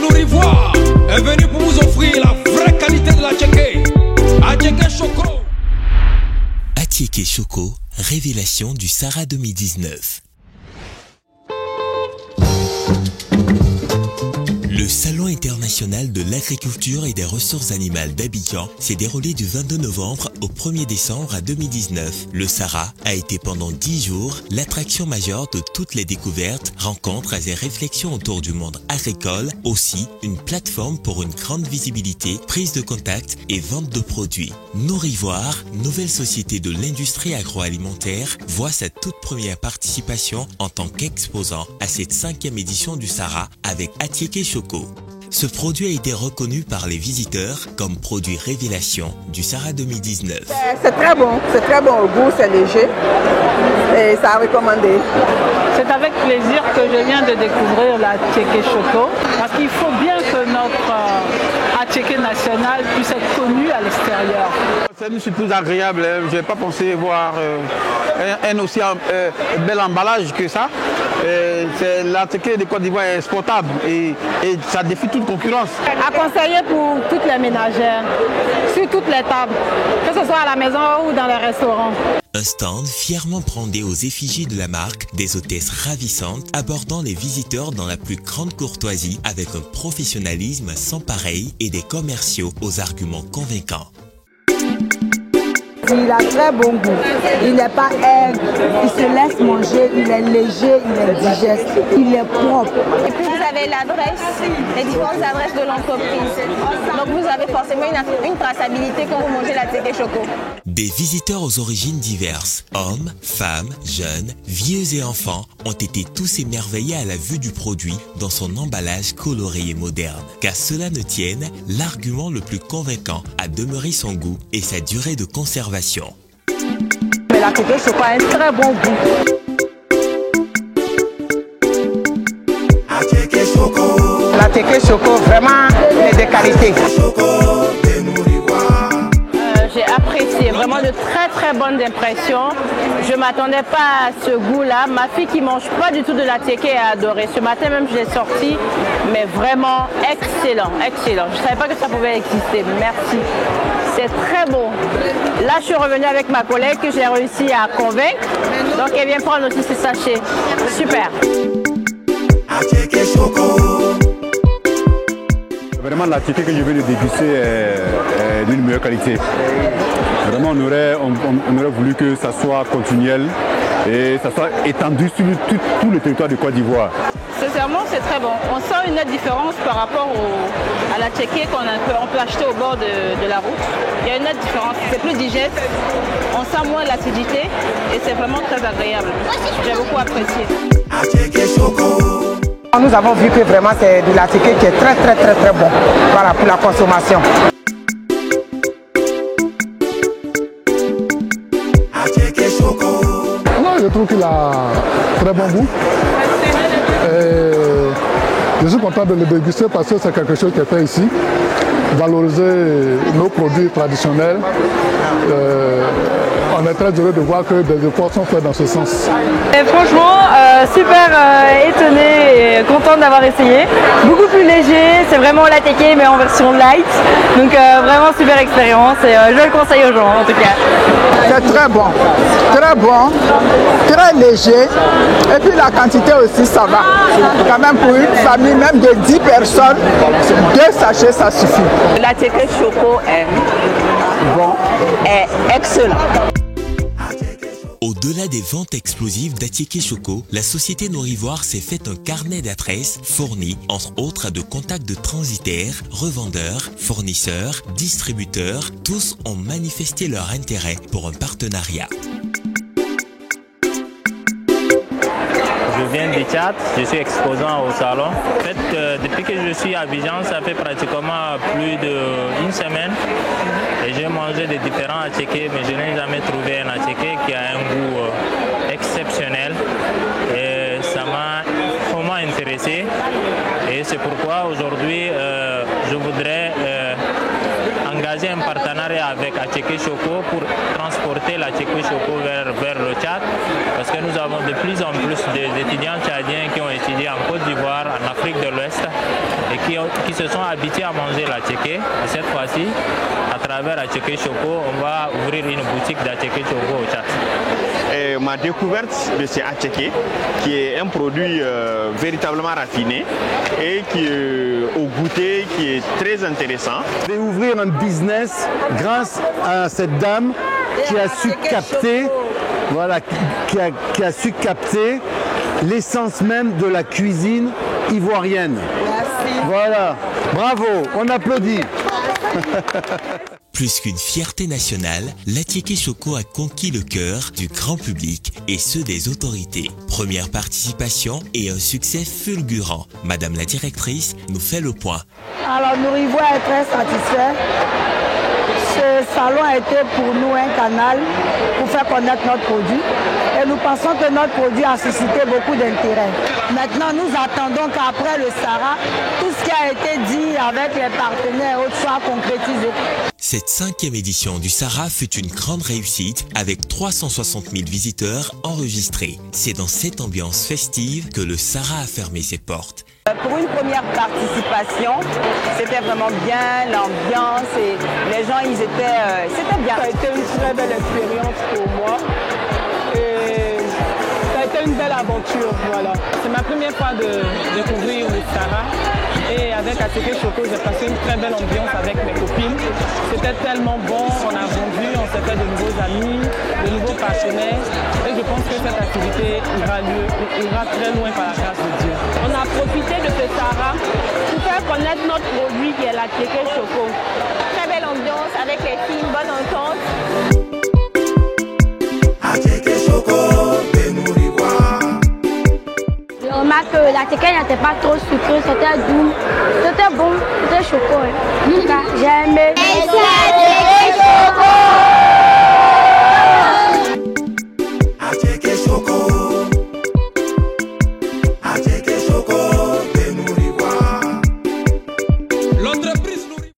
Nourivoire est venu pour vous offrir la vraie qualité de la tchéké. Attiéké Choco. Attiéké Choco, révélation du Sahara 2019. Le Salon international de l'agriculture et des ressources animales d'Abidjan s'est déroulé du 22 novembre au 1er décembre à 2019. Le Sahara a été pendant 10 jours l'attraction majeure de toutes les découvertes, rencontres et réflexions autour du monde agricole, aussi une plateforme pour une grande visibilité, prise de contact et vente de produits. Nourivoire, nouvelle société de l'industrie agroalimentaire, voit sa toute première participation en tant qu'exposant à cette 5e édition du Sahara avec Attiéké Choco. Ce produit a été reconnu par les visiteurs comme produit révélation du Sahara 2019. C'est très bon au goût, c'est léger et ça a recommandé. C'est avec plaisir que je viens de découvrir la Attiéké Choco parce qu'il faut bien que notre Attiéké national puisse être connu à l'extérieur. C'est une surprise agréable, je n'ai pas pensé voir un aussi bel emballage que ça. L'Attiéké de Côte d'Ivoire est exportable et ça défie toute concurrence. À conseiller pour toutes les ménagères, sur toutes les tables, que ce soit à la maison ou dans les restaurants. Un stand fièrement brandé aux effigies de la marque, des hôtesses ravissantes abordant les visiteurs dans la plus grande courtoisie avec un professionnalisme sans pareil et des commerciaux aux arguments convaincants. Il a très bon goût, il n'est pas aigre, il se laisse manger, il est léger, il est digeste, il est propre. Et puis vous avez l'adresse, les différentes adresses de l'entreprise. Donc vous avez forcément une traçabilité quand vous mangez l'Attiéké Choco. Des visiteurs aux origines diverses, hommes, femmes, jeunes, vieux et enfants, ont été tous émerveillés à la vue du produit dans son emballage coloré et moderne. Qu'à cela ne tienne, l'argument le plus convaincant a demeuré son goût et sa durée de conservation. Mais l'Attiéké Choco a un très bon goût. L'Attiéké Choco, vraiment, est de qualité. J'ai apprécié, vraiment de très bonnes impressions. Je ne m'attendais pas à ce goût-là. Ma fille qui ne mange pas du tout de l'Attiéké a adoré. Ce matin même, je l'ai sorti, mais vraiment excellent. Je ne savais pas que ça pouvait exister. Merci. C'est très bon. Là, je suis revenue avec ma collègue que j'ai réussi à convaincre. Donc, elle vient prendre aussi ce sachet. Super. Vraiment, l'Attiéké que je viens de déguster est d'une meilleure qualité. Vraiment, on aurait voulu que ça soit continuel et ça soit étendu sur tout le territoire de Côte d'Ivoire. Sincèrement, c'est très bon. On sent une nette différence par rapport à l'Attiéké qu'on peut acheter au bord de la route. Il y a une nette différence. C'est plus digeste, on sent moins l'acidité et c'est vraiment très agréable. J'ai beaucoup apprécié. Nous avons vu que vraiment c'est de l'Attiéké qui est très bon. Voilà, pour la consommation. Non, je trouve qu'il a très bon goût. Je suis content de le déguster parce que c'est quelque chose qui est fait ici. Valoriser nos produits traditionnels. On est très heureux de voir que des efforts sont faits dans ce sens. Et franchement, super étonnée et contente d'avoir essayé. Beaucoup plus léger, c'est vraiment l'Attiéké mais en version light. Donc vraiment super expérience et je le conseille aux gens en tout cas. C'est très bon, très léger. Et puis la quantité aussi ça va. Quand même pour une famille même de 10 personnes, 2 sachets ça suffit. L'Attiéké Choco est bon, est excellent. Au-delà des ventes explosives d'Attiéké Choco, la société Nourivoire s'est fait un carnet d'adresses fourni, entre autres, à de contacts de transitaires, revendeurs, fournisseurs, distributeurs. Tous ont manifesté leur intérêt pour un partenariat. Je viens du Tchad, je suis exposant au salon. En fait, depuis que je suis à Abidjan, ça fait pratiquement plus d'une semaine. Et j'ai mangé des différents Attiéké, mais je n'ai jamais trouvé un Attiéké qui a un goût exceptionnel. Et ça m'a vraiment intéressé. Et c'est pourquoi aujourd'hui, je voudrais engager un partenariat avec Attiéké Choco pour transporter l'Attiéké Choco vers le Tchad. Parce que nous avons de plus en plus d'étudiants tchadiens qui ont étudié en Côte d'Ivoire, en Afrique de l'Ouest et qui se sont habitués à manger la tchéké. Et cette fois-ci, à travers la tchéké choco, on va ouvrir une boutique d'atchéké choco au Tchad. Ma découverte de ce atchéké, qui est un produit véritablement raffiné et qui au goûter qui est très intéressant. Je vais ouvrir un business grâce à cette dame qui a su capter, voilà, qui a su capter l'essence même de la cuisine ivoirienne. Merci. Voilà, bravo, on applaudit. Plus qu'une fierté nationale, l'Attiéké Choco a conquis le cœur du grand public et ceux des autorités. Première participation et un succès fulgurant. Madame la directrice nous fait le point. Alors nous Ivoire est très satisfait. Ce salon a été pour nous un canal pour faire connaître notre produit. Et nous pensons que notre produit a suscité beaucoup d'intérêt. Maintenant, nous attendons qu'après le Sahara, tout ce qui a été dit avec les partenaires soit concrétisé. Cette 5e édition du Sahara fut une grande réussite avec 360 000 visiteurs enregistrés. C'est dans cette ambiance festive que le Sahara a fermé ses portes. Pour une première participation, c'était vraiment bien, l'ambiance et les gens, c'était bien. Ça a été une très belle expérience pour moi. C'était une belle aventure, voilà. C'est ma première fois de découvrir le Sahara et avec Attiéké Choco, j'ai passé une très belle ambiance avec mes copines. C'était tellement bon, on a vendu, on s'est fait de nouveaux amis, de nouveaux partenaires et je pense que cette activité ira très loin par la grâce de Dieu. On a profité de ce Sahara pour faire connaître notre produit qui est l'Attiéké Choco. Très belle ambiance avec les filles, bonne entente. Je remarque que la tchéké n'était pas trop sucrée, c'était doux, c'était bon, c'était choco. Hein. J'ai aimé. Attiéké Choco.